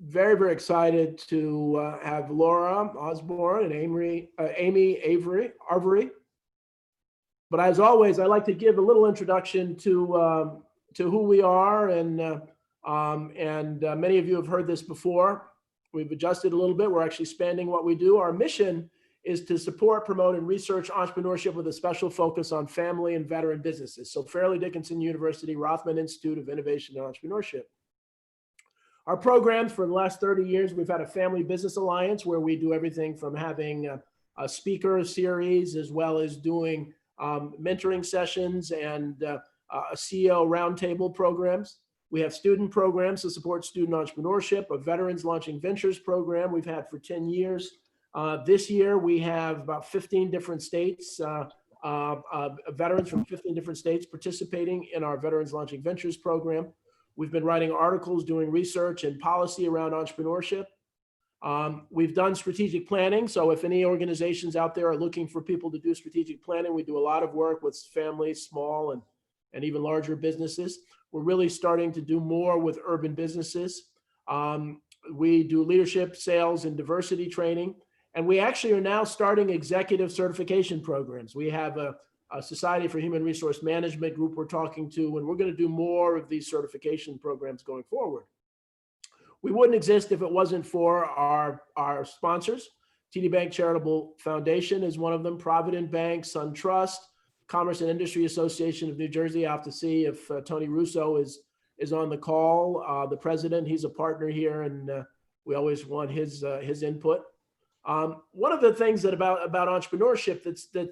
very, very excited to have Laura Osborn and Amy Arvary. But as always, I'd like to give a little introduction to who we are, and many of you have heard this before. We've adjusted a little bit. We're actually expanding what we do. Our mission is to support, promote, and research entrepreneurship with a special focus on family and veteran businesses. So Fairleigh Dickinson University, Rothman Institute of Innovation and Entrepreneurship. Our programs for the last 30 years, we've had a Family Business Alliance where we do everything from having a speaker series, as well as doing mentoring sessions and a CEO roundtable programs. We have student programs to support student entrepreneurship, a Veterans Launching Ventures program we've had for 10 years. This year, we have about 15 different states, veterans from 15 different states participating in our Veterans Launching Ventures program. We've been writing articles, doing research and policy around entrepreneurship. We've done strategic planning. So if any organizations out there are looking for people to do strategic planning, we do a lot of work with families, small and even larger businesses. We're really starting to do more with urban businesses. We do leadership, sales, and diversity training. And we actually are now starting executive certification programs. We have a Society for Human Resource Management group we're talking to, and we're going to do more of these certification programs going forward. We wouldn't exist if it wasn't for our sponsors. TD Bank Charitable Foundation is one of them, Provident Bank, SunTrust, Commerce and Industry Association of New Jersey. I have to see if Tony Russo is on the call. The president, he's a partner here, and we always want his input. One of the things about entrepreneurship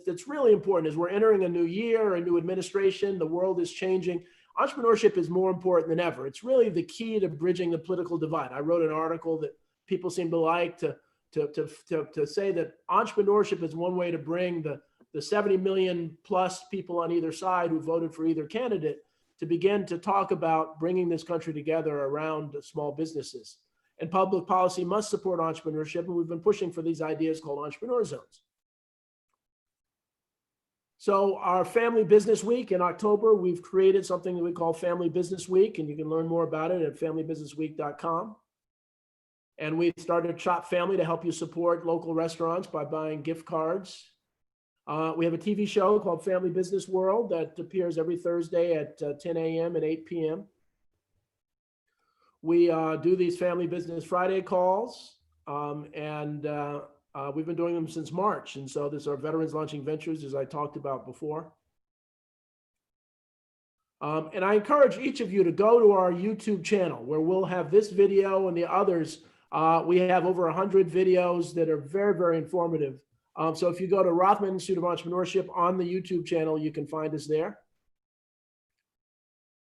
that's really important is we're entering a new year, a new administration, the world is changing. Entrepreneurship is more important than ever. It's really the key to bridging the political divide. I wrote an article that people seem to like to say that entrepreneurship is one way to bring the 70 million plus people on either side who voted for either candidate to begin to talk about bringing this country together around small businesses. And public policy must support entrepreneurship, and we've been pushing for these ideas called entrepreneur zones. So our Family Business Week in October, we've created something that we call Family Business Week, and you can learn more about it at familybusinessweek.com. And we started Shop Family to help you support local restaurants by buying gift cards. We have a TV show called Family Business World that appears every Thursday at 10 a.m. and 8 p.m. We do these Family Business Friday calls, and we've been doing them since March. And so this is our Veterans Launching Ventures, as I talked about before. And I encourage each of you to go to our YouTube channel where we'll have this video and the others. We have over 100 videos that are very, very informative. So if you go to Rothman Institute of Entrepreneurship on the YouTube channel, you can find us there.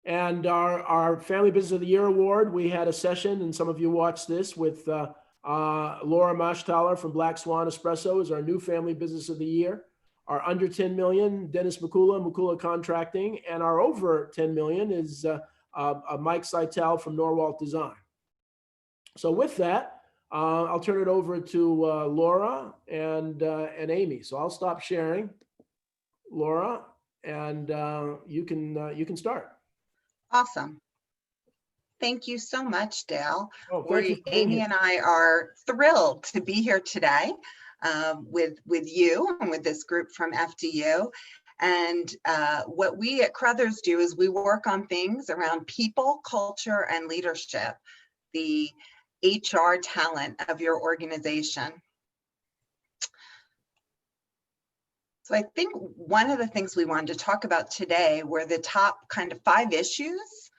And our Family Business of the Year Award, we had a session, and some of you watched this, with Laura Mashthaler from Black Swan Espresso is our new Family Business of the Year. Our under 10 million, Dennis McCullough Contracting, and our over 10 million is Mike Seitel from Norwalt Design. So with that, I'll turn it over to Laura and Amy. So I'll stop sharing, Laura, and you can start. Awesome. Thank you so much, Dale. Oh, Amy and I are thrilled to be here today with you and with this group from FDU. And what we at Crothers do is we work on things around people, culture, and leadership, the HR talent of your organization. So I think one of the things we wanted to talk about today were the top kind of 5 issues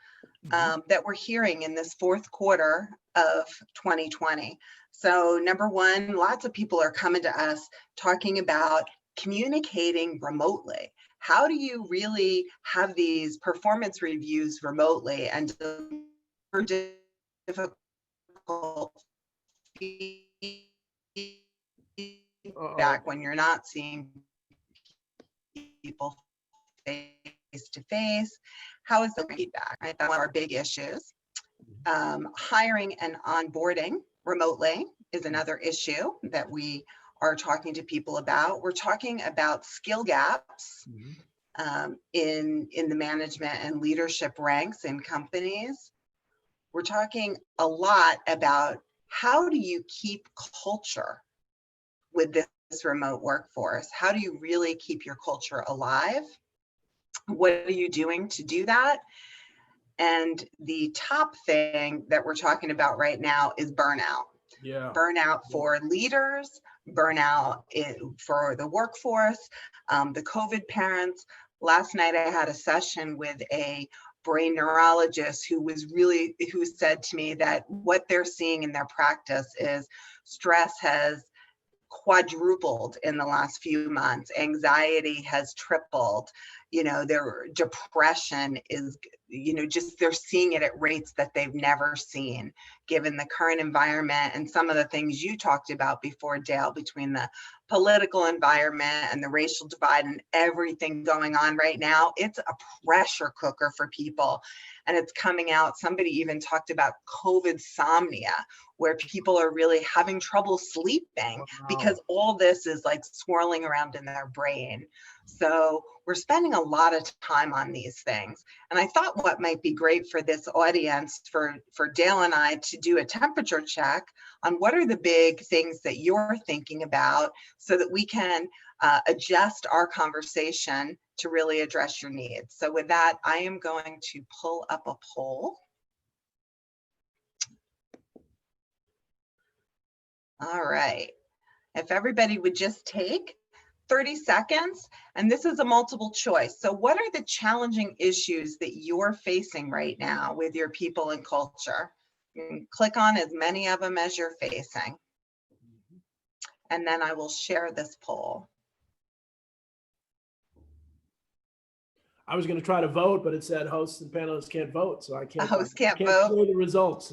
that we're hearing in this fourth quarter of 2020. So number one, lots of people are coming to us talking about communicating remotely. How do you really have these performance reviews remotely and deliver difficult feedback when you're not seeing people face to face? How is the feedback? Right? That's one of our big issues. Hiring and onboarding remotely is another issue that we are talking to people about. We're talking about skill gaps in the management and leadership ranks in companies. we're talking a lot about how do you keep culture with this remote workforce? How do you really keep your culture alive? What are you doing to do that? And the top thing that we're talking about right now is burnout. Yeah. Burnout for leaders, burnout for the workforce, the COVID parents. Last night I had a session with a brain neurologist who said to me that what they're seeing in their practice is stress has quadrupled in the last few months. Anxiety has tripled. Their depression is, just they're seeing it at rates that they've never seen, given the current environment and some of the things you talked about before, Dale, between the political environment and the racial divide and everything going on right now. It's a pressure cooker for people. And it's coming out. Somebody even talked about COVID somnia, where people are really having trouble sleeping because all this is like swirling around in their brain. So we're spending a lot of time on these things. And I thought what might be great for this audience, for Dale and I, to do a temperature check on what are the big things that you're thinking about so that we can adjust our conversation to really address your needs. So with that, I am going to pull up a poll. All right. If everybody would just take 30 seconds, and this is a multiple choice. So what are the challenging issues that you're facing right now with your people and culture? You can click on as many of them as you're facing. And then I will share this poll. I was going to try to vote, but it said hosts and panelists can't vote, so I can't. The host can't vote. vote. See the results.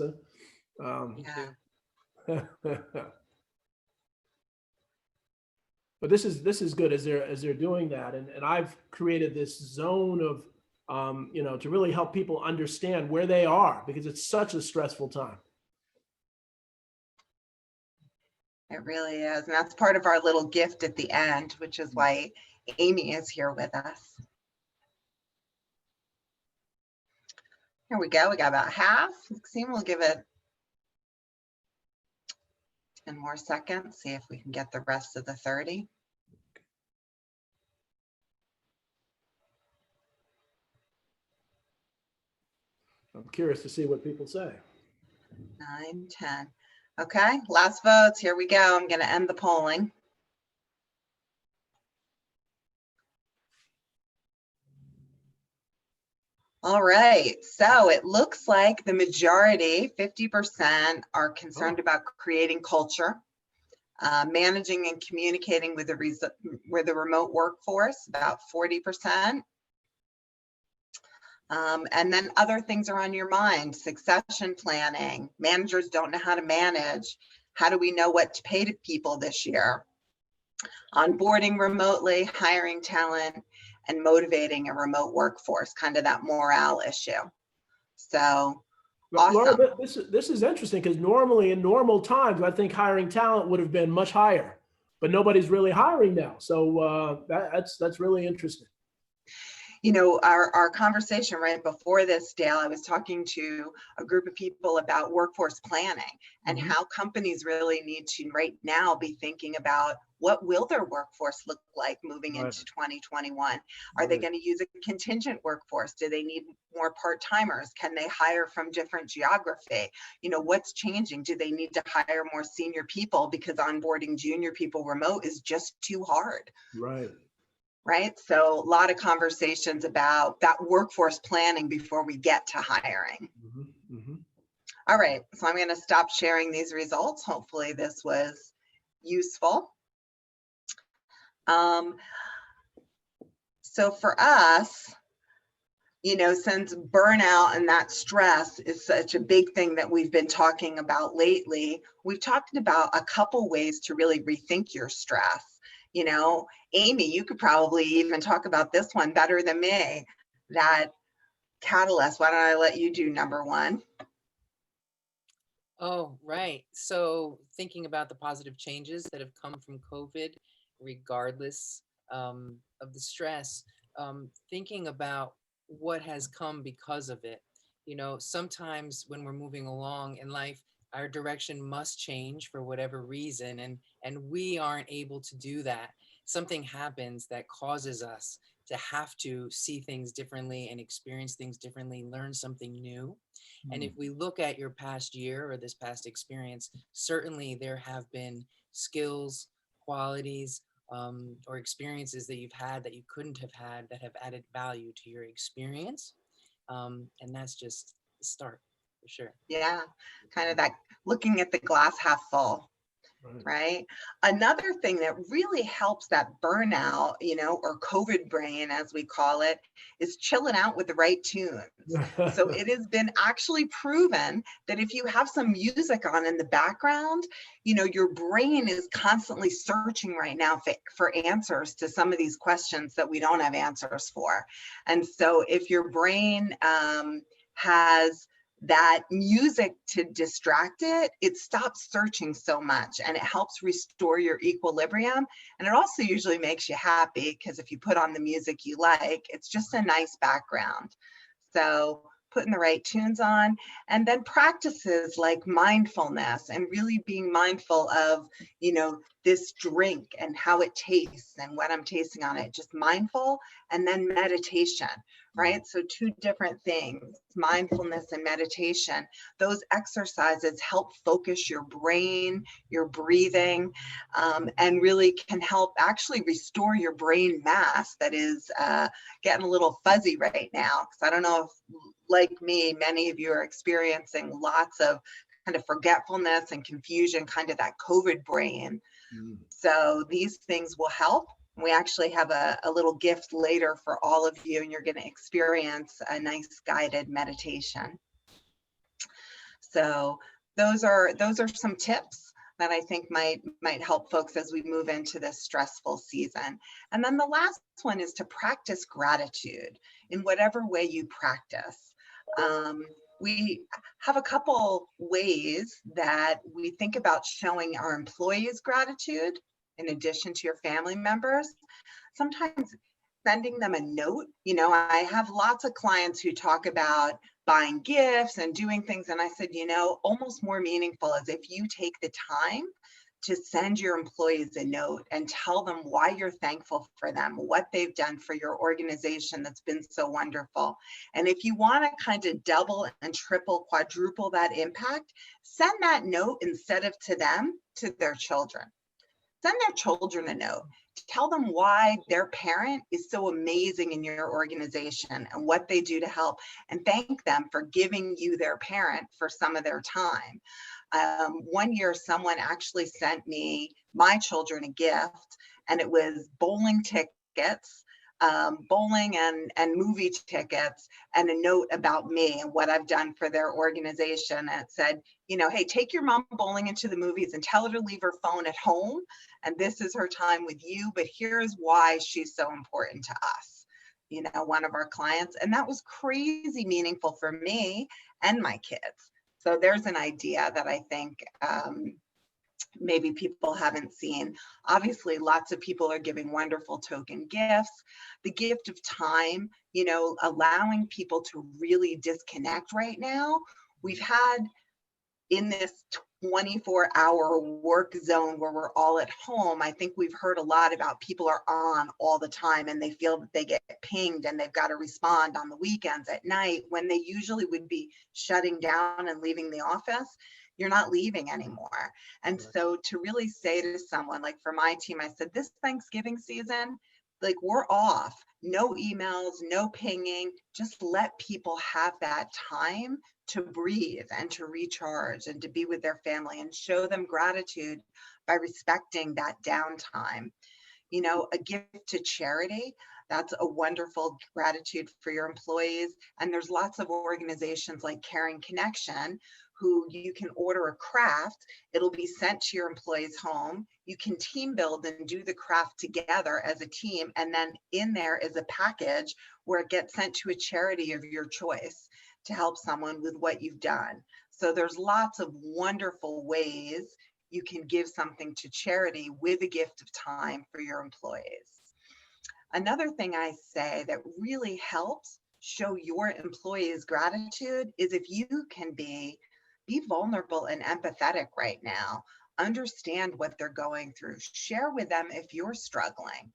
Yeah. But this is good as they're doing that, and I've created this zone of to really help people understand where they are, because it's such a stressful time. It really is. And that's part of our little gift at the end, which is why Amy is here with us. Here we go. We got about half. Maxine, we'll give it 10 more seconds, see if we can get the rest of the 30. I'm curious to see what people say. 9, 10. Okay, last votes. Here we go. I'm going to end the polling. All right, so it looks like the majority, 50%, are concerned about creating culture, managing and communicating with the remote workforce, about 40%. And then other things are on your mind: succession planning. Managers don't know how to manage. How do we know what to pay to people this year? Onboarding remotely, hiring talent, and motivating a remote workforce, kind of that morale issue. So awesome. Laura, this is interesting, because normally in normal times, I think hiring talent would have been much higher, but nobody's really hiring now. So that's really interesting. Our conversation right before this, Dale, I was talking to a group of people about workforce planning and how companies really need to right now be thinking about what will their workforce look like moving into 2021. Are they going to use a contingent workforce? Do they need more part-timers? Can they hire from different geography? What's changing? Do they need to hire more senior people because onboarding junior people remote is just too hard? Right? So a lot of conversations about that workforce planning before we get to hiring. All right, so I'm going to stop sharing these results. Hopefully this was useful. So for us, since burnout and that stress is such a big thing that we've been talking about lately, we've talked about a couple ways to really rethink your stress. Amy, you could probably even talk about this one better than me, that catalyst. Why don't I let you do number one? Oh, right. So thinking about the positive changes that have come from COVID, regardless of the stress, thinking about what has come because of it. sometimes when we're moving along in life, our direction must change for whatever reason, and we aren't able to do that. Something happens that causes us to have to see things differently and experience things differently, learn something new. And if we look at your past year or this past experience, certainly there have been skills, qualities, or experiences that you've had that you couldn't have had that have added value to your experience. And that's just the start, for sure. Yeah, kind of that looking at the glass half full. Right. Another thing that really helps that burnout, or COVID brain, as we call it, is chilling out with the right tunes. So it has been actually proven that if you have some music on in the background, your brain is constantly searching right now for answers to some of these questions that we don't have answers for. And so if your brain has that music to distract it, it stops searching so much and it helps restore your equilibrium. And it also usually makes you happy because if you put on the music you like, it's just a nice background. So putting the right tunes on, and then practices like mindfulness and really being mindful of, this drink and how it tastes and what I'm tasting on it, just mindful, and then meditation, right? So two different things, mindfulness and meditation. Those exercises help focus your brain, your breathing, and really can help actually restore your brain mass that is getting a little fuzzy right now. Because I don't know if, like me, many of you are experiencing lots of kind of forgetfulness and confusion, kind of that COVID brain. So these things will help. We actually have a little gift later for all of you, and you're going to experience a nice guided meditation. So those are some tips that I think might help folks as we move into this stressful season. And then the last one is to practice gratitude in whatever way you practice. We have a couple ways that we think about showing our employees gratitude in addition to your family members. Sometimes sending them a note. I have lots of clients who talk about buying gifts and doing things. And I said, almost more meaningful is if you take the time to send your employees a note and tell them why you're thankful for them, what they've done for your organization that's been so wonderful. And if you want to kind of double and triple, quadruple that impact, send that note instead of to them, to their children. Send their children a note. Tell them why their parent is so amazing in your organization and what they do to help, and thank them for giving you their parent for some of their time. One year, someone actually sent me, my children, a gift, and it was bowling tickets, bowling and movie tickets, and a note about me and what I've done for their organization. And it said, hey, take your mom bowling into the movies and tell her to leave her phone at home. And this is her time with you, but here's why she's so important to us. One of our clients, and that was crazy meaningful for me and my kids. So there's an idea that I think maybe people haven't seen. Obviously, lots of people are giving wonderful token gifts. The gift of time, allowing people to really disconnect right now. We've had in this 24-hour work zone where we're all at home, I think we've heard a lot about people are on all the time and they feel that they get pinged and they've got to respond on the weekends at night when they usually would be shutting down and leaving the office. You're not leaving anymore. And so to really say to someone, like for my team, I said, this Thanksgiving season, like we're off, no emails, no pinging, just let people have that time to breathe and to recharge and to be with their family and show them gratitude by respecting that downtime. A gift to charity, that's a wonderful gratitude for your employees. And there's lots of organizations like Caring Connection who you can order a craft. It'll be sent to your employee's home. You can team build and do the craft together as a team. And then in there is a package where it gets sent to a charity of your choice to help someone with what you've done. So there's lots of wonderful ways you can give something to charity with a gift of time for your employees. Another thing I say that really helps show your employees gratitude is if you can be vulnerable and empathetic right now, understand what they're going through, share with them if you're struggling.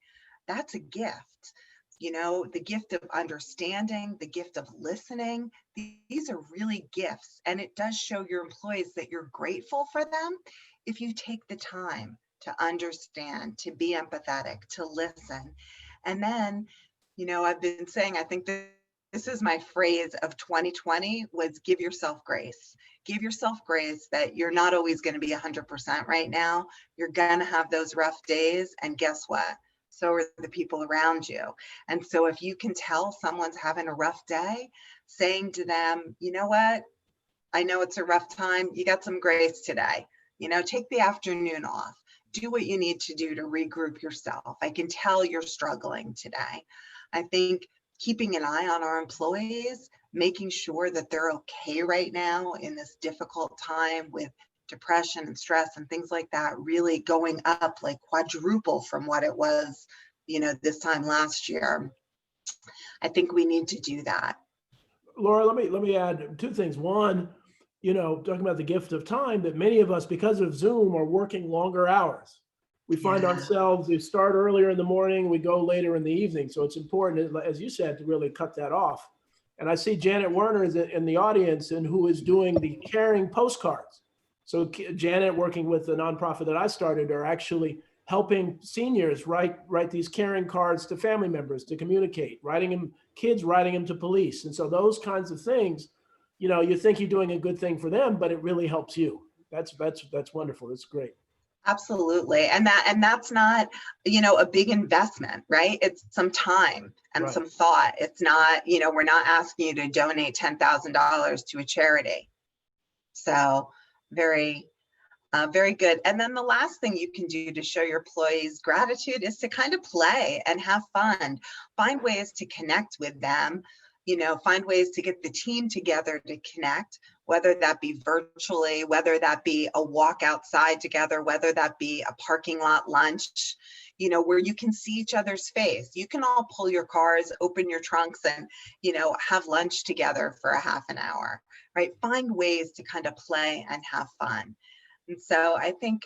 That's a gift. The gift of understanding, the gift of listening. These are really gifts. And it does show your employees that you're grateful for them if you take the time to understand, to be empathetic, to listen. And then, I've been saying, I think this is my phrase of 2020 was give yourself grace. Give yourself grace that you're not always going to be 100% right now. You're going to have those rough days. And guess what? So are the people around you. And so if you can tell someone's having a rough day, saying to them, you know what? I know it's a rough time. You got some grace today. Take the afternoon off. Do what you need to do to regroup yourself. I can tell you're struggling today. I think keeping an eye on our employees, making sure that they're okay right now in this difficult time with depression and stress and things like that, really going up like quadruple from what it was, this time last year. I think we need to do that. Laura, let me add two things. One, talking about the gift of time, that many of us, because of Zoom, are working longer hours. We find Yeah. ourselves, we start earlier in the morning, we go later in the evening. So it's important, as you said, to really cut that off. And I see Janet Werner is in the audience, and who is doing the caring postcards. So Janet, working with the nonprofit that I started, are actually helping seniors write these caring cards to family members to communicate, kids writing them to police. And so those kinds of things, you think you're doing a good thing for them, but it really helps you. That's wonderful. That's great. Absolutely. And that's not, a big investment, right? It's some time and Right. some thought. It's not, we're not asking you to donate $10,000 to a charity. So very, very good. And then the last thing you can do to show your employees gratitude is to kind of play and have fun. Find ways to connect with them, find ways to get the team together to connect, whether that be virtually, whether that be a walk outside together, whether that be a parking lot lunch, where you can see each other's face. You can all pull your cars, open your trunks, and, have lunch together for a half an hour, right? Find ways to kind of play and have fun. And so I think,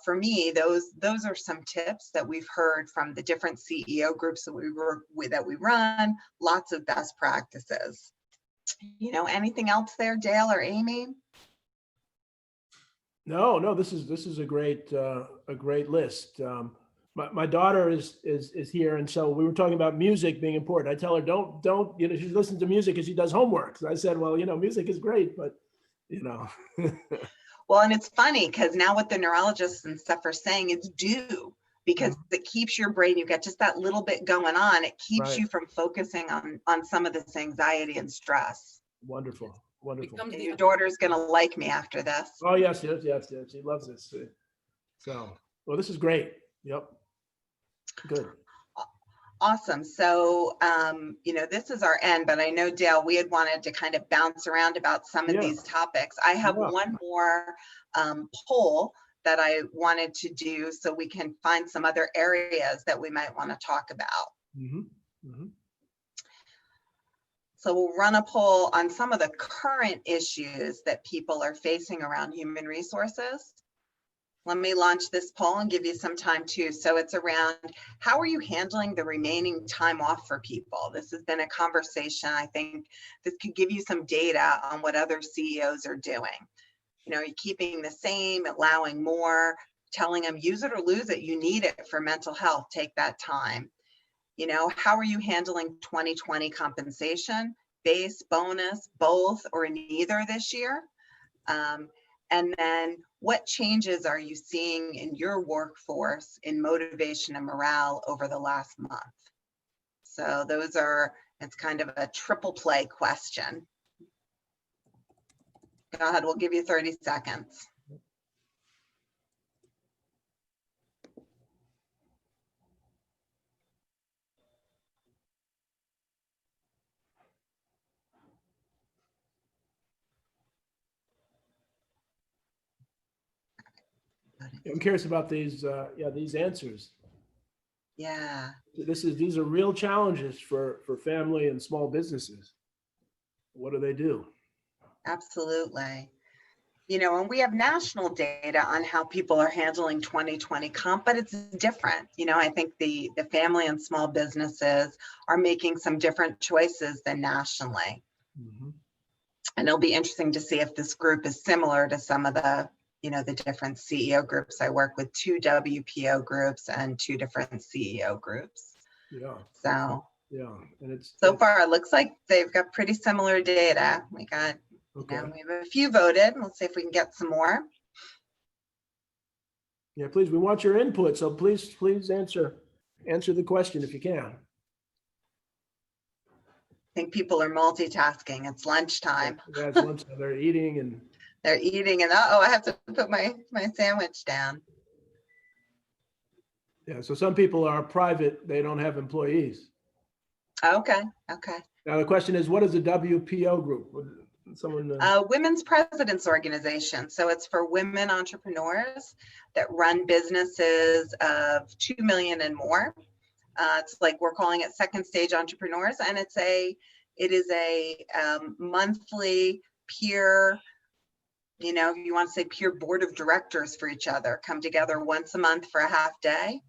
for me, those are some tips that we've heard from the different CEO groups that we run, lots of best practices. Anything else there, Dale or Amy? No, this is a great list. My daughter is here, and so we were talking about music being important. I tell her don't she listens to music as she does homework. So I said, well, music is great, but Well, and it's funny because now what the neurologists and stuff are saying is do, because it keeps your brain, you get just that little bit going on. It keeps Right. you from focusing on some of this anxiety and stress. Wonderful. And your daughter's going to like me after this. Oh, yes. She loves this. So, well, this is great. Yep. Good. Awesome. So, this is our end, but I know, Dale, we had wanted to kind of bounce around about some of these topics. I have one more poll that I wanted to do so we can find some other areas that we might want to talk about. So we'll run a poll on some of the current issues that people are facing around human resources. Let me launch this poll and give you some time too. So it's around, how are you handling the remaining time off for people? This has been a conversation. I think this could give you some data on what other CEOs are doing. Are you keeping the same, allowing more, telling them use it or lose it? You need it for mental health. Take that time. How are you handling 2020 compensation, base, bonus, both, or neither this year? And then what changes are you seeing in your workforce in motivation and morale over the last month? So it's kind of a triple play question. Go ahead, we'll give you 30 seconds. I'm curious about these answers. Yeah, These are real challenges for family and small businesses. What do they do? absolutely. You know, and we have national data on how people are handling 2020 comp, but it's different. You know, I think the family and small businesses are making some different choices than nationally. Mhm. And it'll be interesting to see if this group is similar to some of the, you know, the different CEO groups. I work with 2 WPO groups and 2 different CEO groups. Yeah, So yeah, and so far it looks like they've got pretty similar data. We got, you okay. know, we have a few voted. Let's see if we can get some more. Yeah, please, we want your input, so please answer the question if you can. I think people are multitasking. It's lunchtime. Yeah, it's lunch, they're eating and, They're eating and oh, I have to put my sandwich down. yeah, so some people are private, they don't have employees. Okay, okay. Now, the question is, what is a WPO group? Someone, Women's Presidents Organization. So it's for women entrepreneurs that run businesses of 2 million and more. It's like we're calling it second stage entrepreneurs, and it is a monthly peer, you know, if you want to say peer board of directors for each other, come together once a month for a half day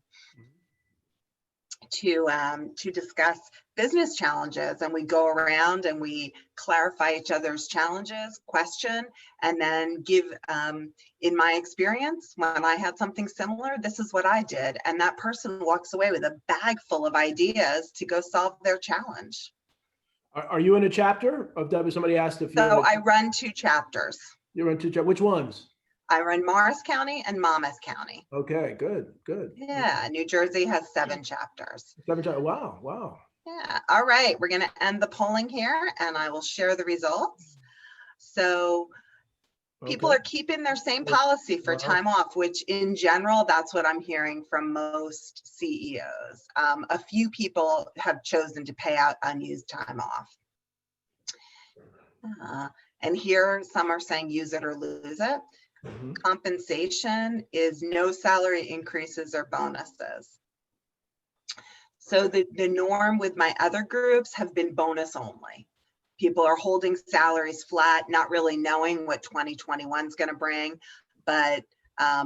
to discuss business challenges, and we go around and we clarify each other's challenges, question, and then give, in my experience, when I had something similar, this is what I did. And that person walks away with a bag full of ideas to go solve their challenge. are you in a chapter of W? Somebody asked if you're So I run 2 chapters. you're in 2 chapters. Which ones? I run Morris County and Monmouth County. Okay, good. Yeah, New Jersey has 7 chapters. 7 chapters. Wow. Yeah, all right, we're gonna end the polling here and I will share the results. So people Okay. are keeping their same policy for Wow. time off, which in general, that's what I'm hearing from most CEOs. A few people have chosen to pay out unused time off. And here some are saying use it or lose it. Mhm. Compensation is no salary increases or bonuses. So the norm with my other groups have been bonus only. People are holding salaries flat, not really knowing what 2021 is going to bring, but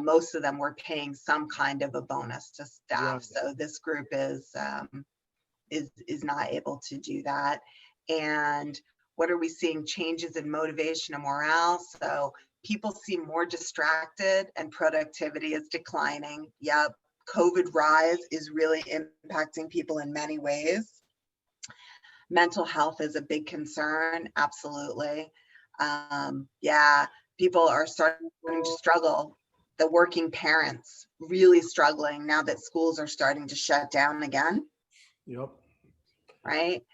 most of them were paying some kind of a bonus to staff. Right. So this group is not able to do that. And what are we seeing? Changes in motivation and morale. So people seem more distracted and productivity is declining. Yep. COVID rise is really impacting people in many ways. Mental health is a big concern. Absolutely. Yeah, people are starting to struggle. The working parents really struggling now that schools are starting to shut down again. Yep. Right.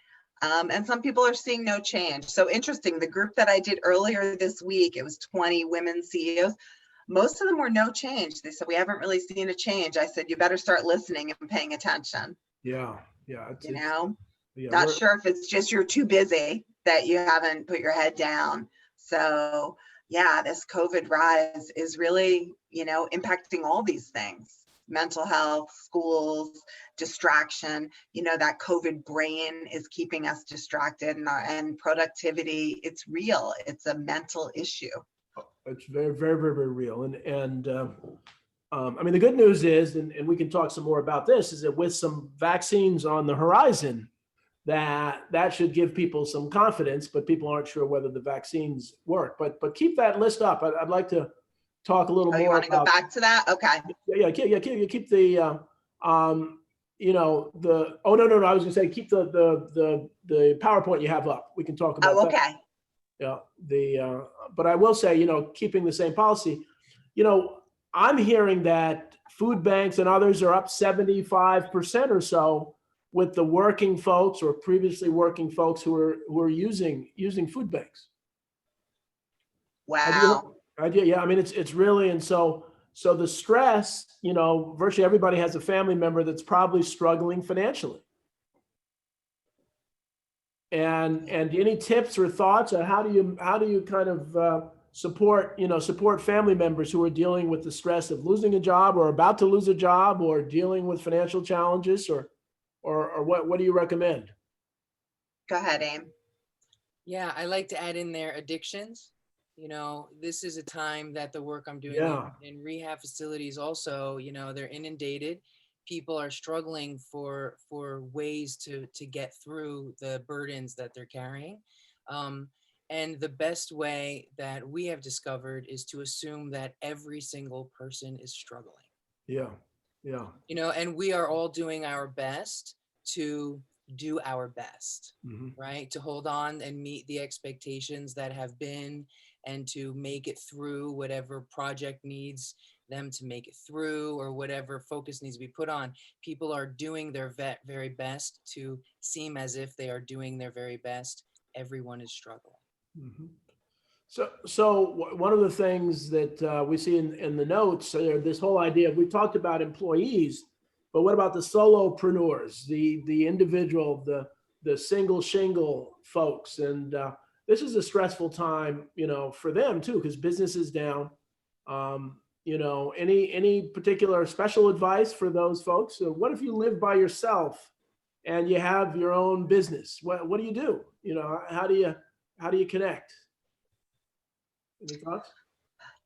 And some people are seeing no change. So interesting. The group that I did earlier this week, it was 20 women CEOs. Most of them were no change. They said, we haven't really seen a change. I said, you better start listening and paying attention. Yeah. You know, Yeah, not sure if it's just you're too busy that you haven't put your head down. So yeah, this COVID rise is really, you know, impacting all these things. Mental health, schools, distraction, you know, that COVID brain is keeping us distracted, and productivity, it's real. It's a mental issue. it's very real. And I mean, the good news is, and we can talk some more about this, is that with some vaccines on the horizon, that should give people some confidence, but people aren't sure whether the vaccines work. But keep that list up. I'd like to talk a little Oh, more you want to go about. back to that? Okay. Yeah, keep the you know, the, oh no, I was gonna say keep the PowerPoint you have up. We can talk about Oh, that. okay. Yeah, but I will say, you know, keeping the same policy, you know, I'm hearing that food banks and others are up 75% or so with the working folks or previously working folks who are using food banks. Wow. Yeah, I mean, it's really, and so the stress, you know, virtually everybody has a family member that's probably struggling financially. And any tips or thoughts on how do you kind of support, support family members who are dealing with the stress of losing a job or about to lose a job or dealing with financial challenges, or what do you recommend? Go ahead, Aim. Yeah, I like to add in there addictions. This is a time that the work I'm doing Yeah. in rehab facilities also, they're inundated. People are struggling for ways to get through the burdens that they're carrying. And the best way that we have discovered is to assume that every single person is struggling. Yeah. Yeah. And we are all doing our best to do our best, Hmm. right? To hold on and meet the expectations that have been, and to make it through whatever project needs them to make it through, or whatever focus needs to be put on. People are doing their very best to seem as if they are doing their very best. Everyone is struggling. Hmm. So one of the things that we see in the notes, this whole idea, we talked about employees, but what about the solopreneurs, the individual, the single shingle folks? And this is a stressful time, for them too, because business is down. Any particular special advice for those folks? So what if you live by yourself and you have your own business? What do you do? How do you connect? Any thoughts?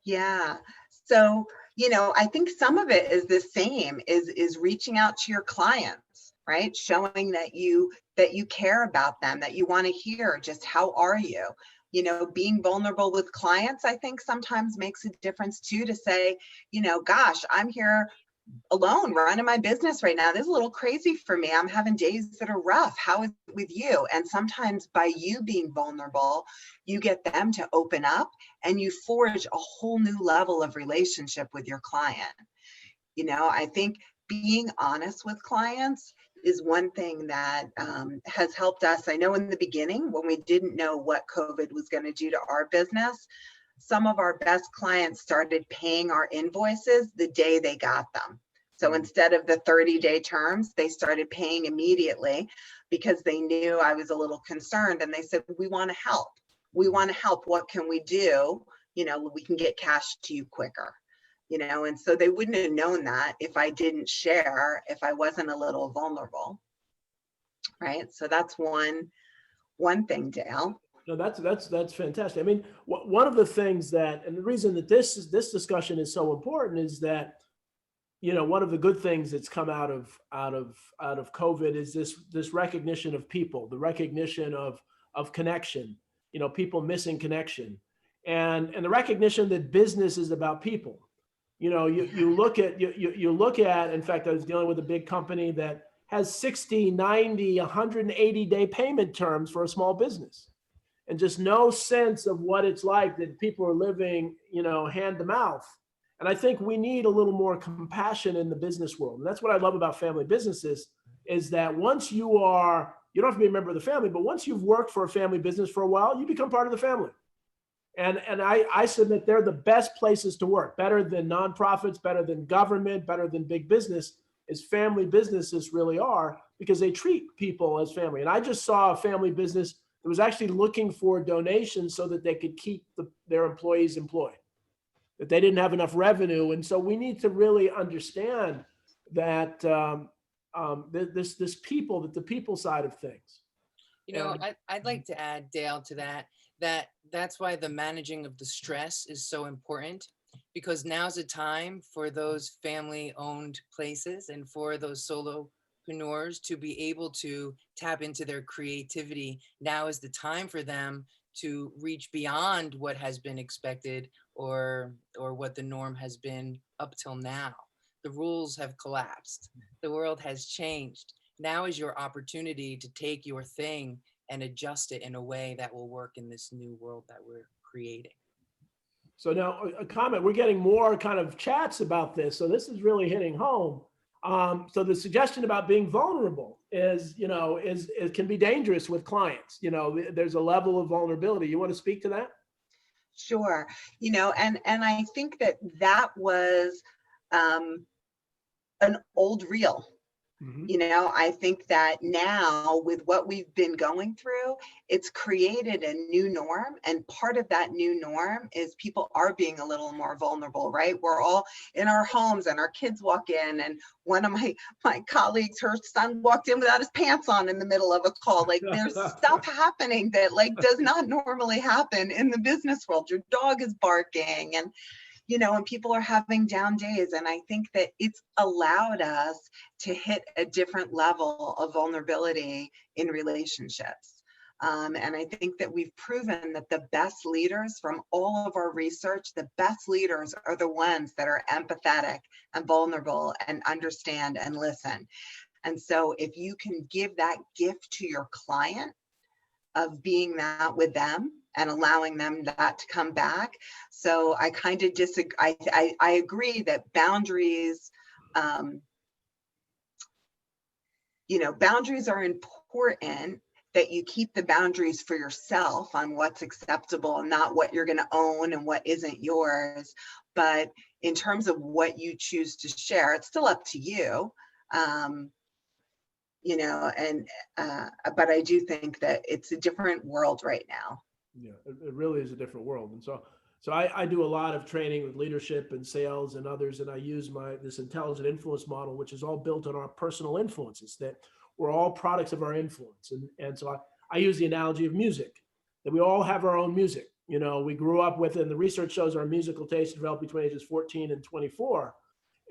Yeah. So, I think some of it is the same, is reaching out to your clients, right? Showing that you care about them, that you want to hear just how are you? Being vulnerable with clients, I think sometimes makes a difference too, to say, gosh, I'm here alone running my business right now. This is a little crazy for me. I'm having days that are rough. How is it with you? And sometimes by you being vulnerable, you get them to open up and you forge a whole new level of relationship with your client. I think being honest with clients is one thing that has helped us. I know in the beginning, when we didn't know what COVID was going to do to our business, some of our best clients started paying our invoices the day they got them. So instead of the 30-day terms, they started paying immediately because they knew I was a little concerned, and they said, we want to help. We want to help. What can we do? We can get cash to you quicker. And so they wouldn't have known that if I didn't share, if I wasn't a little vulnerable. Right. So that's one thing, Dale. No, that's fantastic. I mean, one of the things that, and the reason that this discussion is so important is that, one of the good things that's come out of COVID is this recognition of people, the recognition of connection. People missing connection, and the recognition that business is about people. You look at, in fact, I was dealing with a big company that has 60, 90, 180-day payment terms for a small business, and just no sense of what it's like that people are living, hand to mouth. And I think we need a little more compassion in the business world. And that's what I love about family businesses, is that once you don't have to be a member of the family, but once you've worked for a family business for a while, you become part of the family. And I submit they're the best places to work, better than nonprofits, better than government, better than big business, is family businesses really are, because they treat people as family. And I just saw a family business that was actually looking for donations so that they could keep their employees employed, that they didn't have enough revenue. And so we need to really understand that the people side of things. I'd like to add, Dale, to that's why the managing of the stress is so important, because now's the time for those family-owned places and for those solopreneurs to be able to tap into their creativity. Now is the time for them to reach beyond what has been expected or what the norm has been up till now. The rules have collapsed. The world has changed. Now is your opportunity to take your thing and adjust it in a way that will work in this new world that we're creating. So now a comment, we're getting more kind of chats about this. So this is really hitting home. So the suggestion about being vulnerable is, it can be dangerous with clients. There's a level of vulnerability. You want to speak to that? Sure. And I think that was an old reel. Mhm. You know, I think that now with what we've been going through, it's created a new norm. And part of that new norm is people are being a little more vulnerable, right? We're all in our homes and our kids walk in. And one of my colleagues, her son walked in without his pants on in the middle of a call. Like there's stuff happening that like does not normally happen in the business world. Your dog is barking and you know, and people are having down days. And I think that it's allowed us to hit a different level of vulnerability in relationships. And I think that we've proven that the best leaders from all of our research, the best leaders are the ones that are empathetic and vulnerable and understand and listen. And so if you can give that gift to your client, of being that with them and allowing them that to come back. So I kind of disagree. I agree that boundaries, you know, boundaries are important, that you keep the boundaries for yourself on what's acceptable and not what you're going to own and what isn't yours. But in terms of what you choose to share, it's still up to you. You know, and but I do think that it's a different world right now. Yeah, it really is a different world. And so I do a lot of training with leadership and sales and others, and I use this intelligent influence model, which is all built on our personal influences, that we're all products of our influence. And so I use the analogy of music, that we all have our own music. You know, we grew up with, and the research shows our musical taste developed between ages 14 and 24.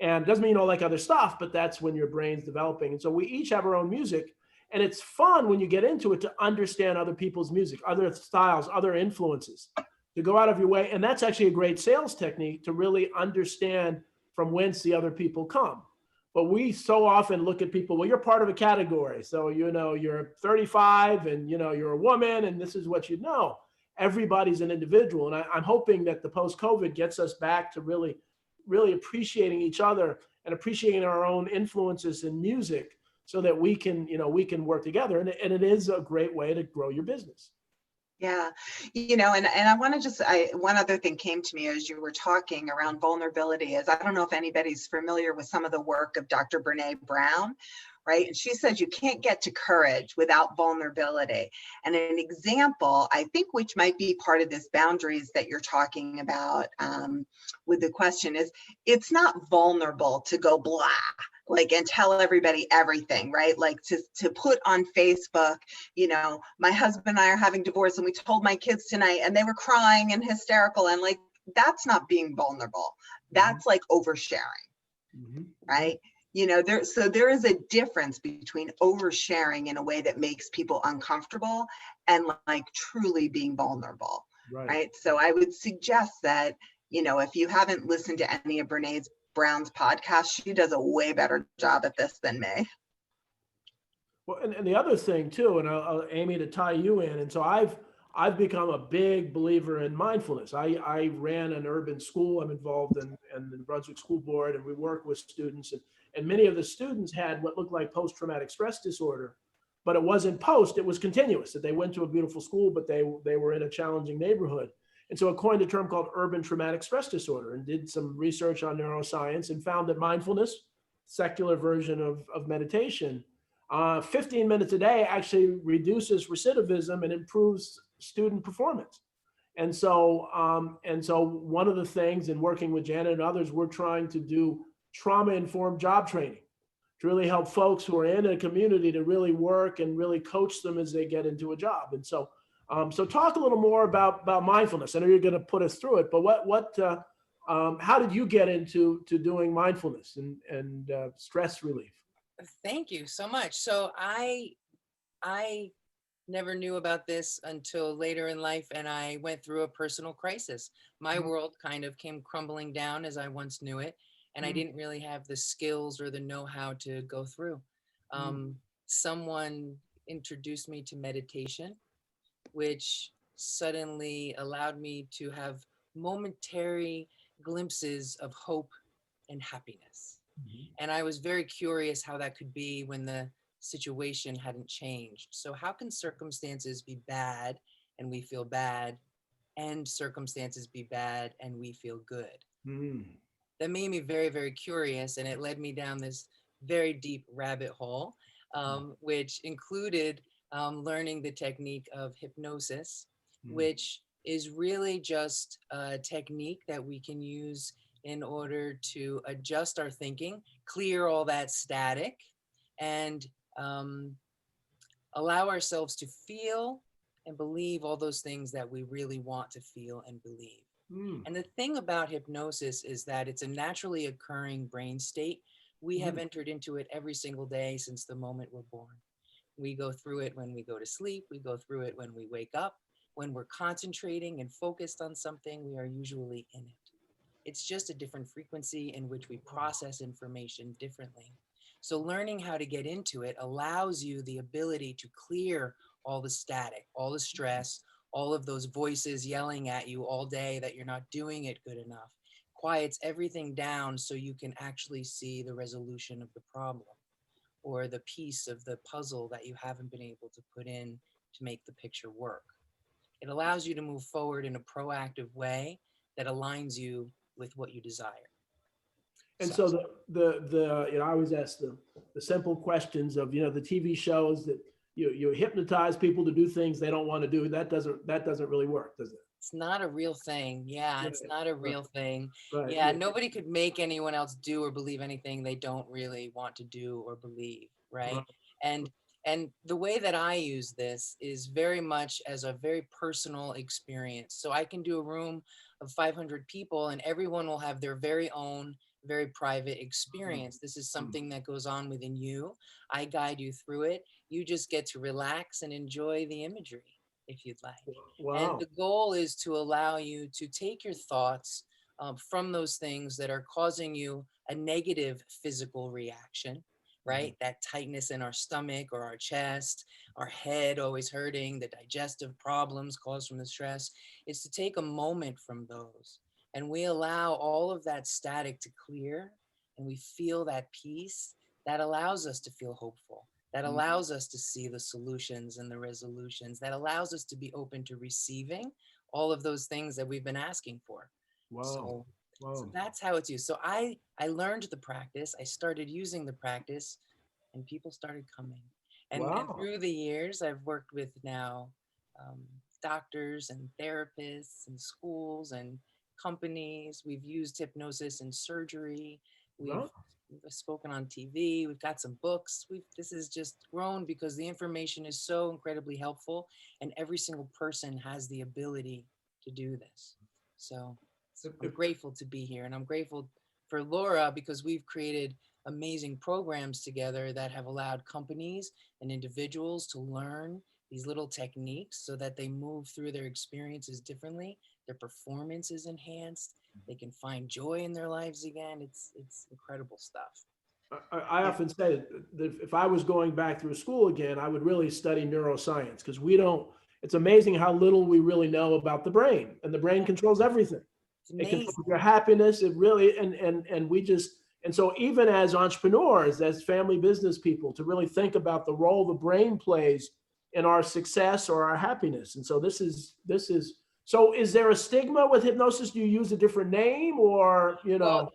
And it doesn't mean you don't like other stuff, but that's when your brain's developing. And so we each have our own music. And it's fun when you get into it to understand other people's music, other styles, other influences, to go out of your way. And that's actually a great sales technique, to really understand from whence the other people come. But we so often look at people, well, you're part of a category. So, you know, you're 35 and, you know, you're a woman and this is what you know. Everybody's an individual. And I'm hoping that the post-COVID gets us back to really appreciating each other and appreciating our own influences in music, so that we can, you know, we can work together. And it is a great way to grow your business. Yeah, you know, and I want to just, one other thing came to me as you were talking around vulnerability is, I don't know if anybody's familiar with some of the work of Dr. Brene Brown, right? And she says you can't get to courage without vulnerability. And an example, I think, which might be part of this boundaries that you're talking about with the question is, it's not vulnerable to go blah, like, and tell everybody everything, right? Like to put on Facebook, you know, my husband and I are having divorce and we told my kids tonight and they were crying and hysterical, and like, that's not being vulnerable. That's like oversharing, right? You know, there is a difference between oversharing in a way that makes people uncomfortable and like truly being vulnerable, right? So I would suggest that, you know, if you haven't listened to any of Brene Brown's podcast, she does a way better job at this than me. Well, and the other thing too, and I'll Amy, to tie you in, and so I've become a big believer in mindfulness. I ran an urban school. I'm involved in the Brunswick School Board, and we work with students, and many of the students had what looked like post-traumatic stress disorder, but it wasn't post, it was continuous, that they went to a beautiful school, but they were in a challenging neighborhood. And so I coined a term called urban traumatic stress disorder, and did some research on neuroscience and found that mindfulness, secular version of meditation, 15 minutes a day actually reduces recidivism and improves student performance. And so one of the things in working with Janet and others, we're trying to do trauma-informed job training to really help folks who are in a community to really work and really coach them as they get into a job. And so talk a little more about mindfulness. I know you're going to put us through it, but how did you get into doing mindfulness and stress relief? Thank you so much. So I never knew about this until later in life, and I went through a personal crisis. My world kind of came crumbling down as I once knew it, and I didn't really have the skills or the know-how to go through. Someone introduced me to meditation, which suddenly allowed me to have momentary glimpses of hope and happiness. And I was very curious how that could be when the situation hadn't changed. So how can circumstances be bad and we feel bad, and circumstances be bad and we feel good? That made me very, very curious, and it led me down this very deep rabbit hole, which included learning the technique of hypnosis, which is really just a technique that we can use in order to adjust our thinking, clear all that static, and allow ourselves to feel and believe all those things that we really want to feel and believe. And the thing about hypnosis is that it's a naturally occurring brain state. We have entered into it every single day since the moment we're born. We go through it when we go to sleep. We go through it when we wake up. When we're concentrating and focused on something, we are usually in it. It's just a different frequency in which we process information differently. So learning how to get into it allows you the ability to clear all the static, all the stress, all of those voices yelling at you all day that you're not doing it good enough. Quiets everything down so you can actually see the resolution of the problem or the piece of the puzzle that you haven't been able to put in to make the picture work. It allows you to move forward in a proactive way that aligns you with what you desire. And so the I always ask the simple questions of, the TV shows that you hypnotize people to do things they don't want to do. That doesn't really work, does it? It's not a real thing. Yeah, it's not a real thing. Right. Yeah, nobody could make anyone else do or believe anything they don't really want to do or believe, right? And the way that I use this is very much as a very personal experience. So I can do a room of 500 people and everyone will have their very own, very private experience. This is something that goes on within you. I guide you through it. You just get to relax and enjoy the imagery if you'd like. Wow. And the goal is to allow you to take your thoughts from those things that are causing you a negative physical reaction, right? That tightness in our stomach or our chest, our head always hurting, the digestive problems caused from the stress, is to take a moment from those. And we allow all of that static to clear and we feel that peace that allows us to feel hopeful. That allows us to see the solutions and the resolutions, that allows us to be open to receiving all of those things that we've been asking for. Wow. So that's how it's used. So I learned the practice, I started using the practice, and people started coming. And through the years, I've worked with now doctors and therapists and schools and companies. We've used hypnosis in surgery. We've spoken on TV. We've got some books. This has just grown because the information is so incredibly helpful and every single person has the ability to do this. So I'm grateful to be here and I'm grateful for Laura because we've created amazing programs together that have allowed companies and individuals to learn these little techniques so that they move through their experiences differently. Their performance is enhanced. They can find joy in their lives again. It's incredible stuff. I often say that if I was going back through school again, I would really study neuroscience because it's amazing how little we really know about the brain, and the brain controls everything. It controls your happiness. It really, and so even as entrepreneurs, as family business people, to really think about the role the brain plays in our success or our happiness. And so this is, so is there a stigma with hypnosis? Do you use a different name or, Well,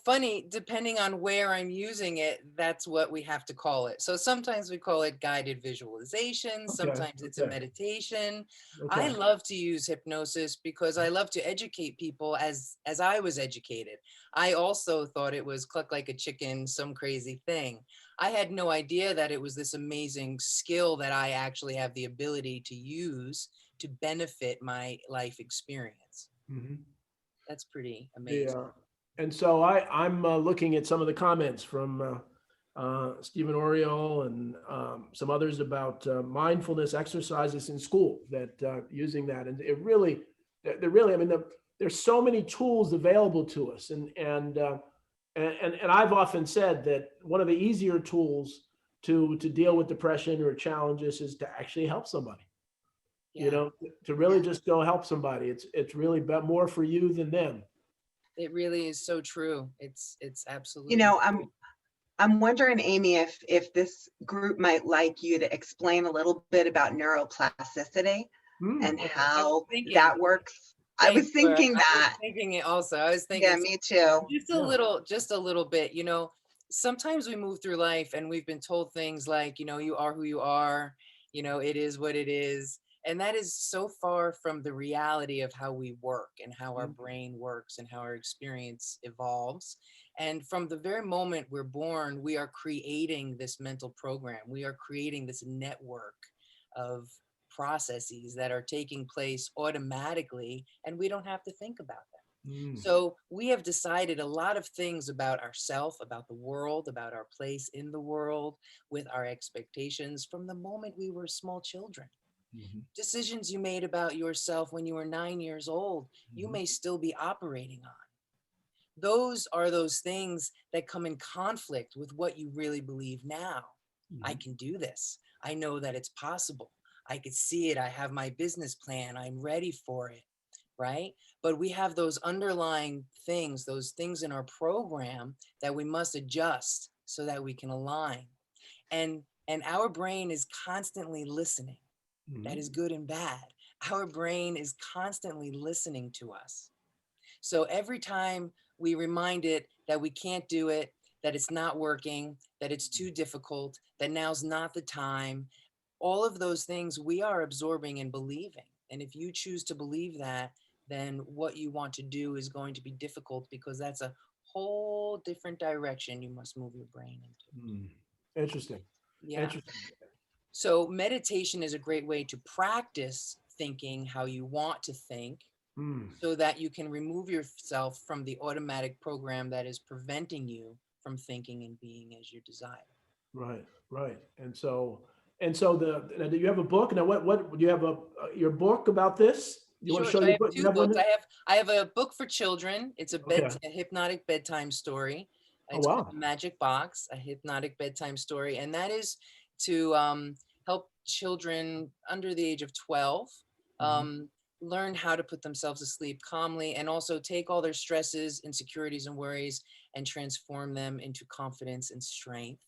funny, depending on where I'm using it, that's what we have to call it. So sometimes we call it guided visualization. Sometimes it's a meditation. I love to use hypnosis because I love to educate people as I was educated. I also thought it was cluck like a chicken, some crazy thing. I had no idea that it was this amazing skill that I actually have the ability to use to benefit my life experience. That's pretty amazing. Yeah. And so I'm looking at some of the comments from Stephen Oriole and some others about mindfulness exercises in school that using that. And there's so many tools available to us. And I've often said that one of the easier tools to deal with depression or challenges is to actually help somebody. To really just go help somebody. It's really more for you than them. It really is so true. It's absolutely. I'm wondering, Amy, if this group might like you to explain a little bit about neuroplasticity and how that works. I was thinking that. I was thinking it also. I was thinking. Yeah, me too. Just a little bit. sometimes we move through life and we've been told things like, you are who you are, it is what it is. And that is so far from the reality of how we work and how our brain works and how our experience evolves. And from the very moment we're born, we are creating this mental program. We are creating this network of processes that are taking place automatically, and we don't have to think about them. So we have decided a lot of things about ourselves, about the world, about our place in the world, with our expectations from the moment we were small children. Decisions you made about yourself when you were 9 years old, you may still be operating on. Those are those things that come in conflict with what you really believe now. I can do this. I know that it's possible. I could see it. I have my business plan. I'm ready for it. Right? But we have those underlying things, those things in our program that we must adjust so that we can align. And our brain is constantly listening. That is good and bad. Our brain is constantly listening to us. So every time we remind it that we can't do it, that it's not working, that it's too difficult, that now's not the time, all of those things we are absorbing and believing. And if you choose to believe that, then what you want to do is going to be difficult, because that's a whole different direction you must move your brain into. Interesting. Yeah. Interesting. So meditation is a great way to practice thinking how you want to think, so that you can remove yourself from the automatic program that is preventing you from thinking and being as you desire. Right, right. And so now, do you have a book? Now, what do you have your book about this? You want to Sure. show So I your have book? You two have one books. here? I have a book for children. It's Okay. a hypnotic bedtime story. Oh, It's called wow. The Magic Box, a hypnotic bedtime story, and that is to help children under the age of 12 learn how to put themselves to sleep calmly, and also take all their stresses, insecurities, and worries and transform them into confidence and strength.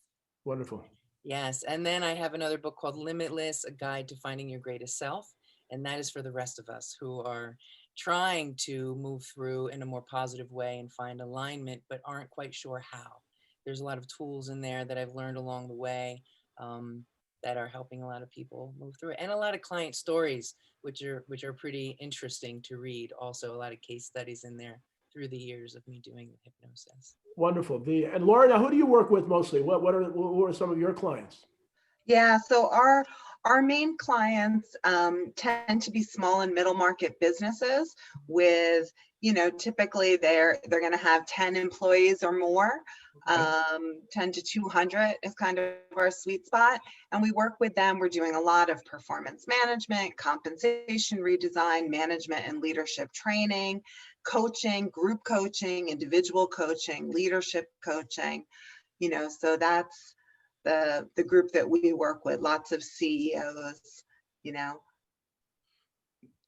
Wonderful. Yes. And then I have another book called Limitless, A Guide to Finding Your Greatest Self. And that is for the rest of us who are trying to move through in a more positive way and find alignment, but aren't quite sure how. There's a lot of tools in there that I've learned along the way that are helping a lot of people move through it. And a lot of client stories, which are pretty interesting to read. Also, a lot of case studies in there through the years of me doing the hypnosis. Wonderful. And Laura, now who do you work with mostly? Who are some of your clients? Yeah, so our main clients tend to be small and middle market businesses with, typically they're going to have 10 employees or more. 10 to 200 is kind of our sweet spot. And we work with them. We're doing a lot of performance management, compensation redesign, management and leadership training, coaching, group coaching, individual coaching, leadership coaching, so that's the group that we work with, lots of CEOs,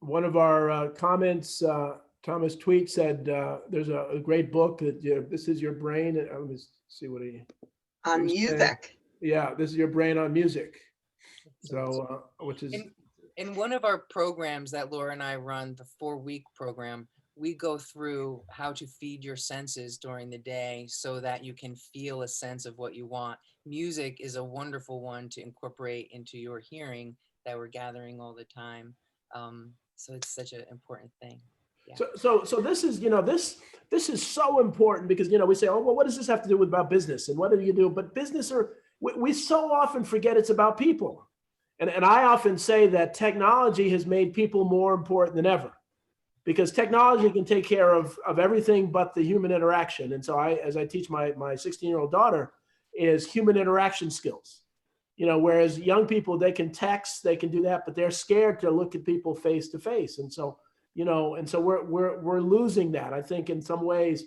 One of our comments, Thomas Tweet said, there's a great book that this is your brain. Let me see what he on was saying. music. Yeah, this is your brain on music. So, which is in one of our programs that Laura and I run, the 4-week program, we go through how to feed your senses during the day so that you can feel a sense of what you want. Music is a wonderful one to incorporate into your hearing that we're gathering all the time. So it's such an important thing. Yeah. So this is, this is so important because, we say, oh, well, what does this have to do with about business? And what do you do? But we so often forget it's about people. And I often say that technology has made people more important than ever, because technology can take care of everything but the human interaction. And so as I teach my 16-year-old daughter, is human interaction skills. Whereas young people, they can text, they can do that, but they're scared to look at people face to face. And so, we're losing that. I think in some ways,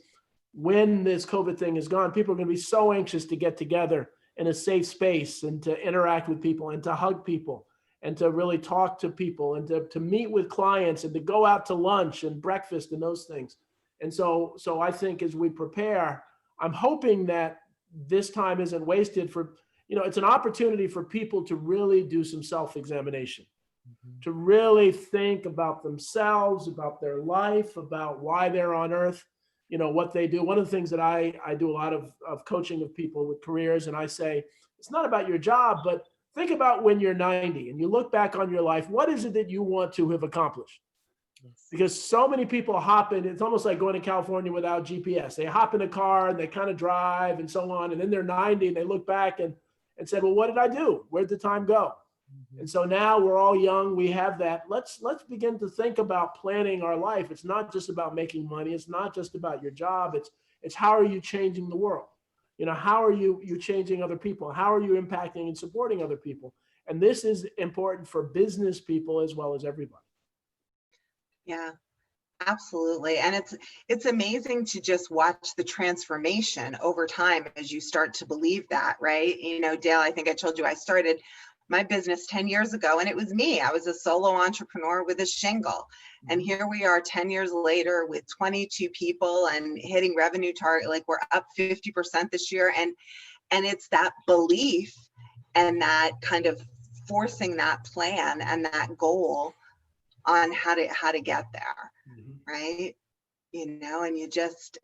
when this COVID thing is gone, people are going to be so anxious to get together in a safe space and to interact with people and to hug people and to really talk to people and to meet with clients and to go out to lunch and breakfast and those things. And so I think as we prepare, I'm hoping that this time isn't wasted for, it's an opportunity for people to really do some self-examination, to really think about themselves, about their life, about why they're on earth. what they do. One of the things that I do a lot of coaching of people with careers, and I say, it's not about your job, but think about when you're 90 and you look back on your life, what is it that you want to have accomplished? Yes. Because so many people hop in, it's almost like going to California without GPS. They hop in a car and they kind of drive and so on. And then they're 90 and they look back and said, well, what did I do? Where'd the time go? And so now we're all young. We have that. Let's begin to think about planning our life. It's not just about making money. It's not just about your job. It's how are you changing the world? How are you changing other people? How are you impacting and supporting other people? And this is important for business people as well as everybody. Yeah, absolutely. And it's amazing to just watch the transformation over time as you start to believe that, right? Dale, I think I told you I started my business 10 years ago, and it was me. I was a solo entrepreneur with a shingle. And here we are 10 years later with 22 people and hitting revenue target. Like, we're up 50% this year. And it's that belief and that kind of forcing that plan and that goal on how to get there, right? And you just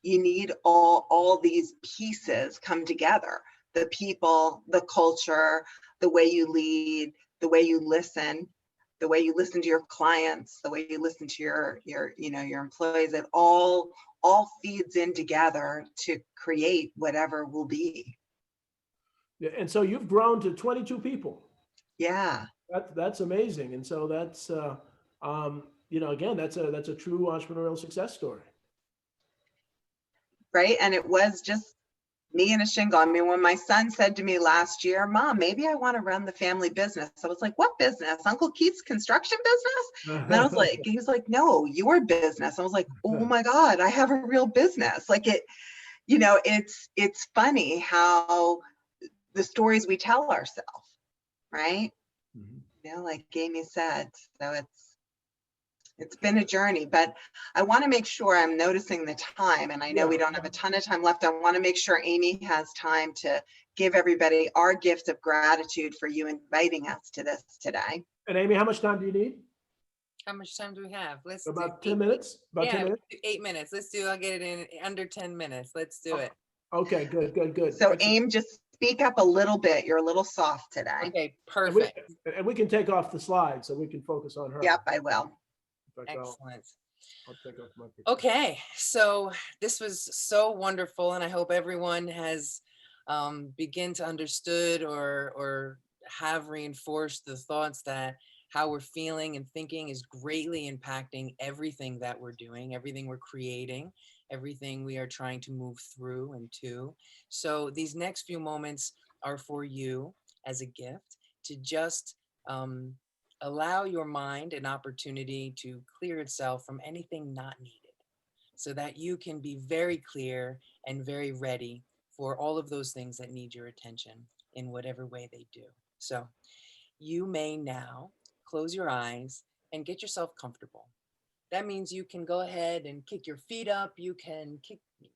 you need all these pieces come together: the people, the culture, the way you lead, the way you listen, the way you listen to your clients, the way you listen to your employees. It all feeds in together to create whatever will be. Yeah, and so you've grown to 22 people. Yeah. That's amazing. And so that's again, that's a true entrepreneurial success story. Right. And it was just me and a shingle. I mean, when my son said to me last year, Mom, maybe I want to run the family business, I was like, what business? Uncle Keith's construction business? And I was like, he was like, no, your business. I was like, oh my God, I have a real business. Like, it's funny how the stories we tell ourselves, right? Like Amy said. So it's been a journey, but I want to make sure I'm noticing the time, and I know we don't have a ton of time left. I want to make sure Amy has time to give everybody our gift of gratitude for you inviting us to this today. And Amy, how much time do you need? How much time do we have? Let's About do 10 minutes. About 10 minutes. 8 minutes. I'll get it in under 10 minutes. Let's do it. Okay, good. So Excellent. Aim, just speak up a little bit. You're a little soft today. Okay, perfect. And we can take off the slide so we can focus on her. Yep, I will. Excellent. I'll take off my picture. Okay, so this was so wonderful, and I hope everyone has begin to understood or have reinforced the thoughts that how we're feeling and thinking is greatly impacting everything that we're doing, everything we're creating, everything we are trying to move through and to. So these next few moments are for you as a gift to just allow your mind an opportunity to clear itself from anything not needed, so that you can be very clear and very ready for all of those things that need your attention in whatever way they do. So you may now close your eyes and get yourself comfortable. That means you can go ahead and kick your feet up. You can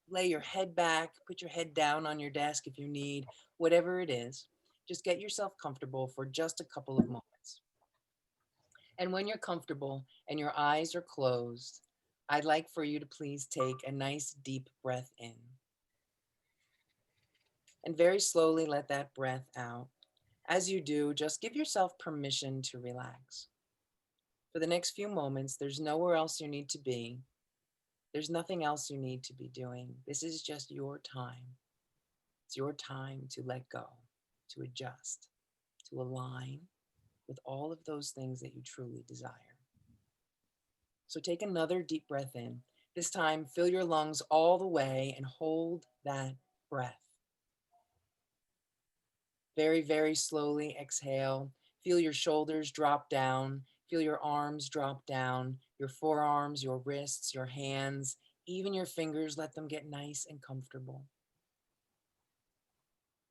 lay your head back, put your head down on your desk if you need, whatever it is. Just get yourself comfortable for just a couple of moments. And when you're comfortable and your eyes are closed, I'd like for you to please take a nice deep breath in. And very slowly let that breath out. As you do, just give yourself permission to relax. For the next few moments, there's nowhere else you need to be. There's nothing else you need to be doing. This is just your time. It's your time to let go, to adjust, to align with all of those things that you truly desire. So take another deep breath in. This time, fill your lungs all the way and hold that breath. Very, very slowly exhale. Feel your shoulders drop down. Feel your arms drop down, your forearms, your wrists, your hands, even your fingers, let them get nice and comfortable.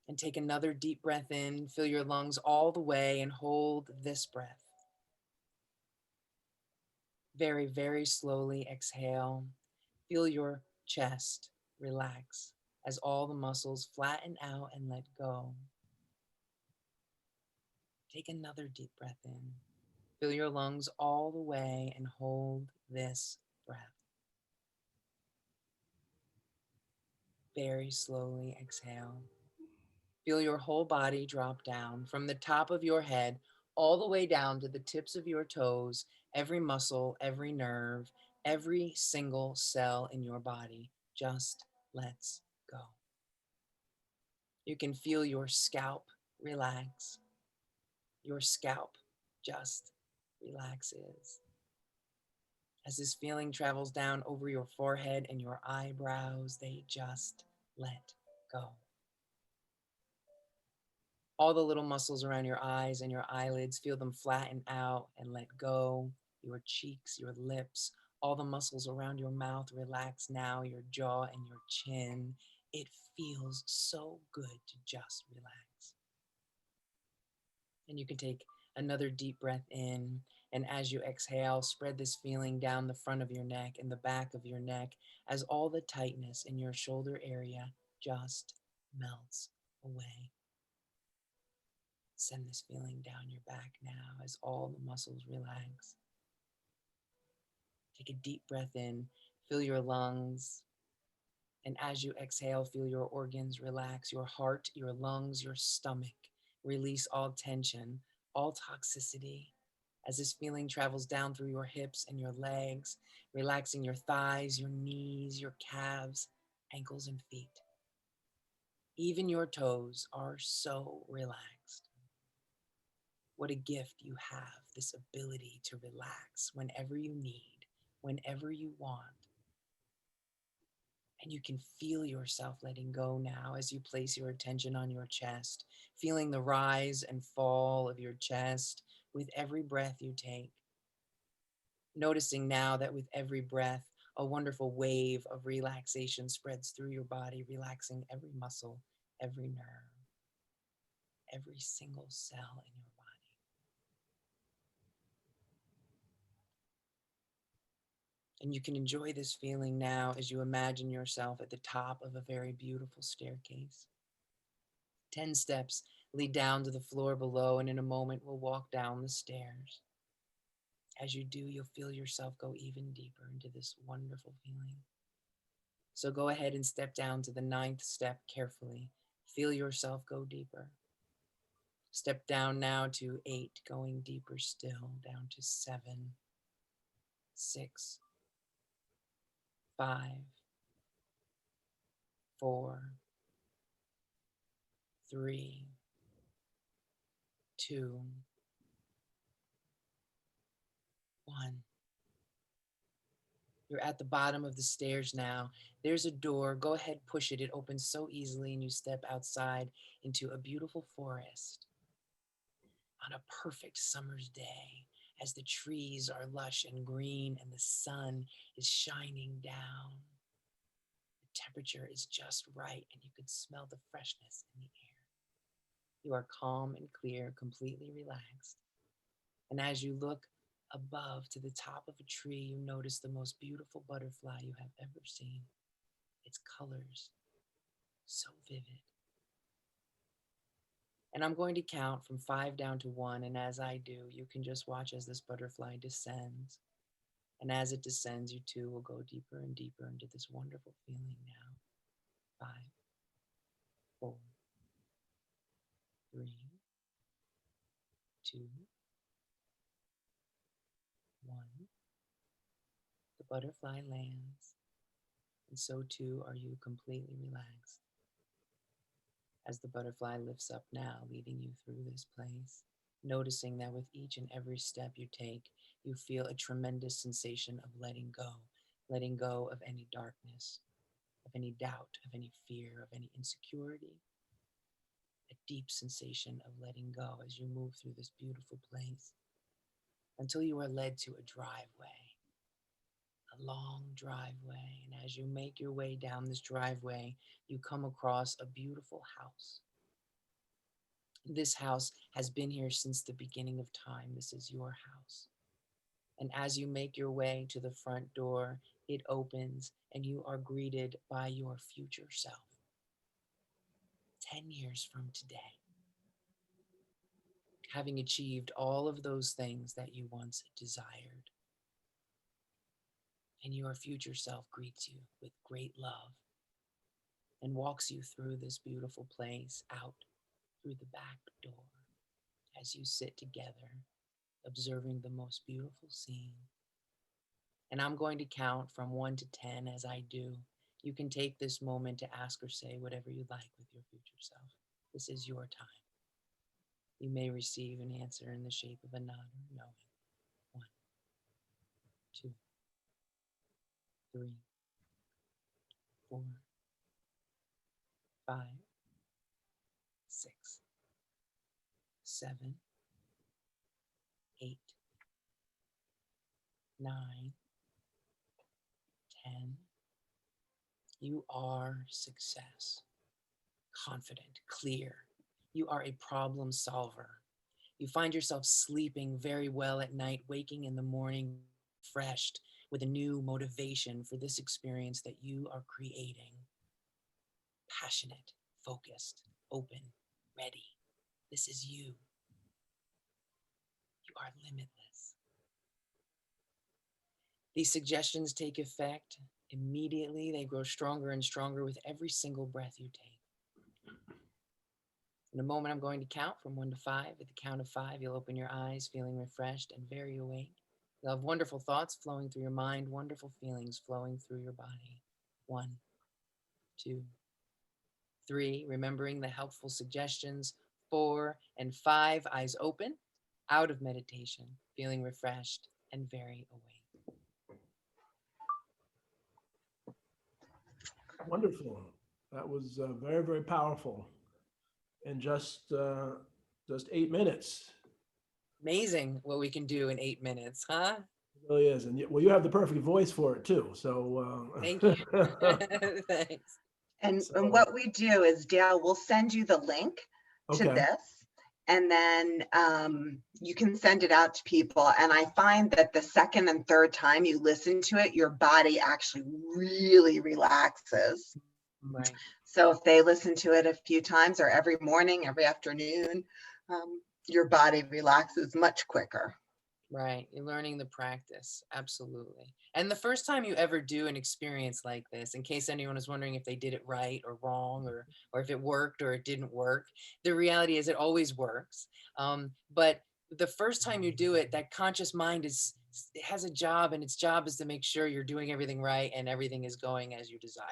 And take another deep breath in. Fill your lungs all the way and hold this breath. Very, very slowly exhale. Feel your chest relax as all the muscles flatten out and let go. Take another deep breath in. Fill your lungs all the way and hold this breath. Very slowly exhale. Feel your whole body drop down from the top of your head all the way down to the tips of your toes, every muscle, every nerve, every single cell in your body just lets go. You can feel your scalp relax. Your scalp just relaxes. As this feeling travels down over your forehead and your eyebrows, they just let go. All the little muscles around your eyes and your eyelids, feel them flatten out and let go. Your cheeks, your lips, all the muscles around your mouth relax now, your jaw and your chin. It feels so good to just relax. And you can take another deep breath in. And as you exhale, spread this feeling down the front of your neck and the back of your neck as all the tightness in your shoulder area just melts away. Send this feeling down your back now as all the muscles relax. Take a deep breath in, fill your lungs. And as you exhale, feel your organs relax, your heart, your lungs, your stomach. Release all tension, all toxicity. As this feeling travels down through your hips and your legs, relaxing your thighs, your knees, your calves, ankles, and feet. Even your toes are so relaxed. What a gift you have, this ability to relax whenever you need, whenever you want. And you can feel yourself letting go now as you place your attention on your chest, feeling the rise and fall of your chest with every breath you take. Noticing now that with every breath, a wonderful wave of relaxation spreads through your body, relaxing every muscle, every nerve, every single cell in your body. And you can enjoy this feeling now as you imagine yourself at the top of a very beautiful staircase. 10 steps lead down to the floor below, and in a moment we'll walk down the stairs. As you do, you'll feel yourself go even deeper into this wonderful feeling. So go ahead and step down to the 9th step carefully. Feel yourself go deeper. Step down now to 8, going deeper still, down to 7, 6, 5, 4, 3, 2, 1. You're at the bottom of the stairs now. There's a door. Go ahead, push it. It opens so easily, and you step outside into a beautiful forest on a perfect summer's day as the trees are lush and green and the sun is shining down. The temperature is just right, and you can smell the freshness in the air. You are calm and clear, completely relaxed. And as you look above to the top of a tree, you notice the most beautiful butterfly you have ever seen. Its colors, so vivid. And I'm going to count from 5 down to 1. And as I do, you can just watch as this butterfly descends. And as it descends, you too will go deeper and deeper into this wonderful feeling now. 5, 4, 3, 2, 1. The butterfly lands, and so too are you, completely relaxed. As the butterfly lifts up now, leading you through this place, noticing that with each and every step you take, you feel a tremendous sensation of letting go of any darkness, of any doubt, of any fear, of any insecurity. A deep sensation of letting go as you move through this beautiful place until you are led to a driveway. A long driveway, and as you make your way down this driveway, you come across a beautiful house. This house has been here since the beginning of time. This is your house. And as you make your way to the front door, it opens and you are greeted by your future self. 10 years from today, having achieved all of those things that you once desired. And your future self greets you with great love and walks you through this beautiful place out through the back door as you sit together, observing the most beautiful scene. And I'm going to count from 1 to 10 as I do. You can take this moment to ask or say whatever you'd like with your future self. This is your time. You may receive an answer in the shape of a nod or knowing. 1, 2, 3, 4, 5, 6, 7, 8, 9, 10. You are success, confident, clear. You are a problem solver. You find yourself sleeping very well at night, waking in the morning refreshed with a new motivation for this experience that you are creating. Passionate, focused, open, ready. This is you. You are limitless. These suggestions take effect immediately. They grow stronger and stronger with every single breath you take. In a moment, I'm going to count from 1 to 5. At the count of 5, you'll open your eyes, feeling refreshed and very awake. You'll have wonderful thoughts flowing through your mind, wonderful feelings flowing through your body. 1, 2, 3, remembering the helpful suggestions. 4 and 5, eyes open, out of meditation, feeling refreshed and very awake. Wonderful. That was very, very powerful. In just 8 minutes. Amazing what we can do in 8 minutes, huh? It really is. And well, you have the perfect voice for it too. So Thank you. Thanks. And So- what we do is, Dale, we'll send you the link to Okay. this, and then you can send it out to people. And I find that the second and third time you listen to it, your body actually really relaxes. Right. So if they listen to it a few times or every morning, every afternoon, your body relaxes much quicker. Right. You're learning the practice. Absolutely. And the first time you ever do an experience like this, in case anyone is wondering if they did it right or wrong, or if it worked or it didn't work, the reality is it always works. But the first time you do it, that conscious mind it has a job, and its job is to make sure you're doing everything right and everything is going as you desire.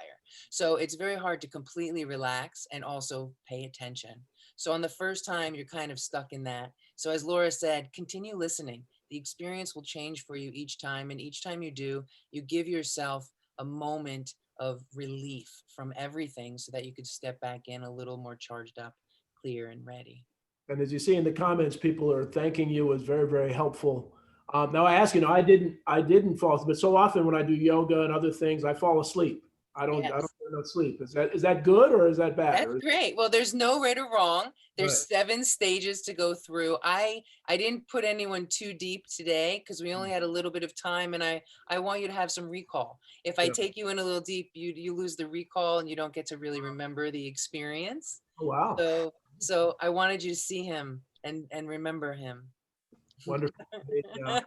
So it's very hard to completely relax and also pay attention. So on the first time, you're kind of stuck in that. So as Laura said, continue listening. The experience will change for you each time. And each time you do, you give yourself a moment of relief from everything so that you could step back in a little more charged up, clear, and ready. And as you see in the comments, people are thanking you. It was very, very helpful. Now I ask you, I didn't fall asleep, but so often when I do yoga and other things, I fall asleep. I don't Yes. get enough sleep. Is that good or is that bad? That's great. Well, there's no right or wrong. There's Right. 7 stages to go through. I didn't put anyone too deep today because we only had a little bit of time, and I want you to have some recall. If I Yeah. take you in a little deep, you lose the recall and you don't get to really remember the experience. Oh, wow. So I wanted you to see him and remember him. Wonderful. Yeah.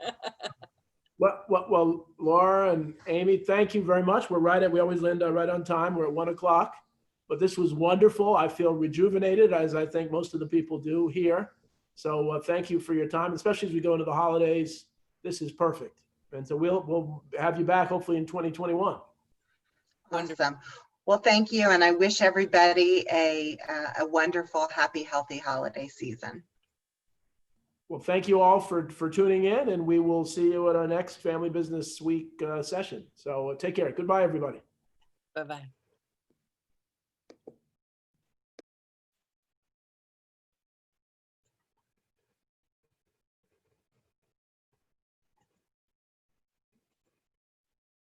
Well, Laura and Amy, thank you very much. We always end right on time. We're at 1 o'clock, but this was wonderful. I feel rejuvenated, as I think most of the people do here. So thank you for your time, especially as we go into the holidays. This is perfect. And so we'll have you back hopefully in 2021. Wonderful. Awesome. Well, thank you. And I wish everybody a wonderful, happy, healthy holiday season. Well, thank you all for tuning in, and we will see you at our next Family Business Week session. So take care. Goodbye, everybody. Bye-bye.